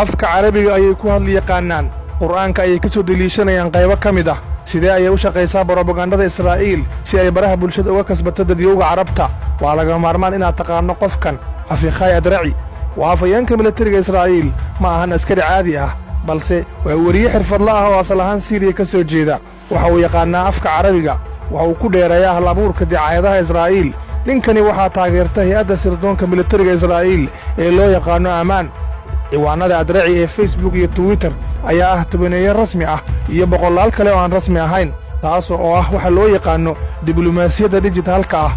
afka carabiga ayay ku hadli yaqaanaan qur'aanka ayay ka soo deliishanayaan qaybo ka mid ah sidee ayay u shaqaysaa barobagandada Israa'iil si ay baraha bulshada uga kasbato dadyowga carabta waa laga maarmaan inaad taqaano qofkan Afiqaay Adraci waa afayeenka militariga Israa'iil ma ahan askari caadi ah balse waa wariye xirfadle ah oo asal ahaan Siiriya ka soo jeeda waxa uu yaqaanaa afka carabiga waxa uu ku dheereeyaa hal-abuurka dicaayadaha Israa'iil ninkani waxaa taageerta hay'adda sirdoonka militariga Israa'iil ee loo yaqaano Amaan ciwaanada Adraci ee Facebook iyo Twitter ayaa ah tobaneeye rasmi ah iyo boqolaal kale oo aan rasmi ahayn taas oo ah waxa loo yaqaano diblomaasiyadda digitalka ah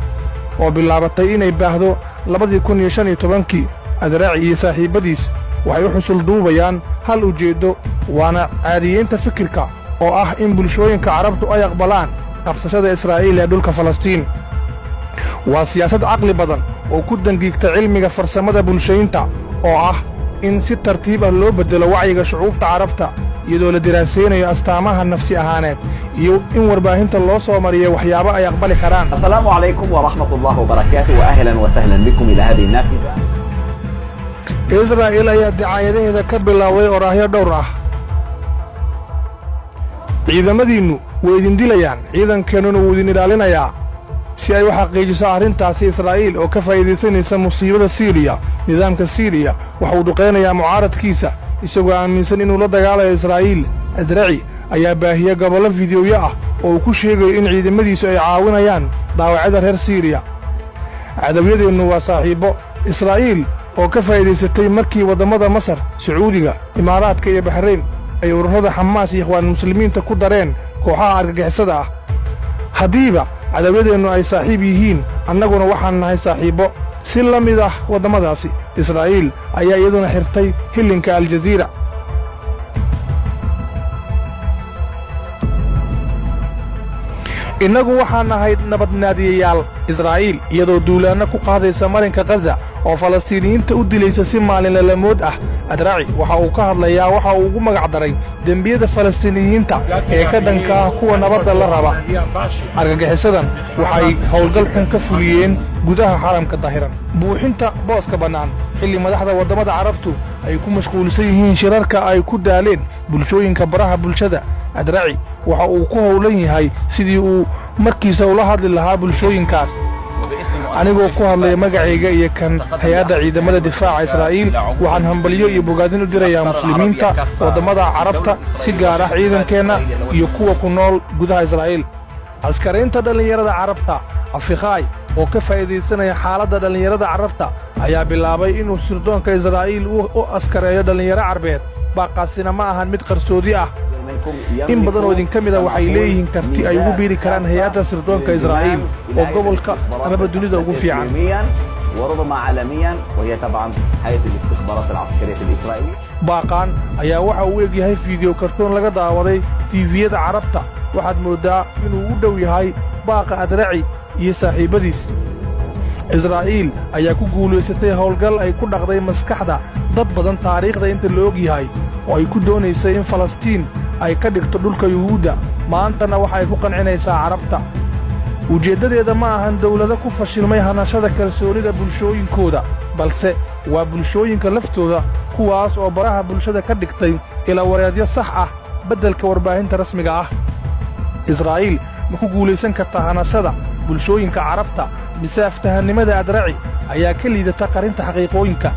oo bilaabatay inay baahdo 2015 Adraci iyo saaxiibadiis waxay u xusul duubayaan hal ujeedo waana caadiyeynta fikirka oo ah in bulshooyinka carabtu ay aqbalaan qabsashada Israa'iil ee dhulka Falastiin waa siyaasad caqli badan oo ku dangiigta cilmiga farsamada bulshooyinta oo ah in si tartiib ah loo bedelo wacyiga shucuubta carabta iyadoo la diraasaynayo astaamaha nafsi ahaaneed iyo in warbaahinta loo soo mariyo waxyaabo ay aqbali karaan. Assalaamu calaykum wa rahmatullahi wa barakaatuh wa ahlan wa sahlan bikum ila hadhihi nafida. Israa'iil ayaa dicaayadaheeda ka bilaawday oraahyo dhowr ah. ciidamadiinnu way idin dilayaan ciidankeenuna wuu idin ilaalinayaa si ay u xaqiijiso arrintaasi Israa'iil oo ka faa'iidaysanaysa musiibada Siiriya nidaamka Siiriya waxa uu duqeynayaa mucaaradkiisa isagoo aaminsan inuu la dagaalayo Israa'iil Adraci ayaa baahiya gobollo fiidiyoyo ah oo uu ku sheegayo in ciidamadiisu ay caawinayaan dhaawacyada reer Siiriya cadawiyadeennu waa saaxiibo Israa'iil oo ka faa'iidaysatay markii waddamada Masar Sacuudiga Imaaraadka iyo Bahrayn ay ururada Xamaas iyo Ikhwaan Muslimiinta ku dareen kooxaha argagixisada ah hadiiba cadawiyadeennu ay saaxiib yihiin annaguna waxaan nahay saaxiibo si la mid ah waddamadaasi Israa'iil ayaa iyaduna xirtay hilinka Aljaziira innagu waxaan nahay nabadnaadiyayaal Israa'iil iyadoo duulaanno ku qaadaysa marinka Gaza oo Falastiiniyiinta u dilaysa si maalinle lamood ah Adraci waxa uu ka hadlayaa waxa uu ugu magac daray dembiyada Falastiiniyiinta ee ka dhanka ah kuwa nabadda la raba argagixisadan waxay howlgal xun ka fuliyeen gudaha xaramka daahiran buuxinta booska bannaan xilli madaxda waddamada carabtu ay ku mashquulsan yihiin shirarka ay ku daaleen bulshooyinka baraha bulshada Adraci waxa uu ku howlan yahay sidii uu markiisa ula hadli lahaa bulshooyinkaas anigoo ku hadlay magacayga iyo kan hay'adda ciidamada difaaca Israa'iil waxaan hambaliyo iyo bogaadin u dirayaa muslimiinta waddamada carabta si gaar ah ciidankeena iyo kuwa ku nool gudaha Israa'iil askaraynta dhalinyarada carabta Afiqaay oo ka faa'iidaysanaya xaaladda dhalinyarada carabta ayaa bilaabay inuu sirdoonka Israa'iil u askareeyo dhalinyaro carbeed baaqaasina ma ahan mid qarsoodi ah in badan oo idin ka mid ah waxay leeyihiin karti ay ugu biiri karaan hay'adda sirdoonka Israa'iil oo gobolka ama dunida ugu fiican وربما عالميا وهي طبعا هيئة الاستخبارات العسكرية الإسرائيلية baaqan ayaa waxa uu egyahay fiideo kartoon laga daawaday TV-yada carabta waxaad moodaa inuu u dhow yahay baaqa Adraci iyo saaxiibadiis Israa'iil ayaa ku guulaysatay howlgal ay ku dhaqday maskaxda dad badan taariikhda inta la og yahay oo ay ku doonaysay in Falastiin ay ka dhigto dhulka Yuhuudda maantana waxa ay ku qancinaysaa carabta ujeeddadeeda ma ahan dawlado ku fashilmay hanashada kalsoonida bulshooyinkooda balse waa bulshooyinka laftooda kuwaas oo baraha bulshada ka dhigtay ila wareedyo sax ah beddelka warbaahinta rasmiga ah Israa'iil ma ku guulaysan kartaa hanashada bulshooyinka carabta mise aftahannimada Adraci ayaa ka liidata qarinta xaqiiqooyinka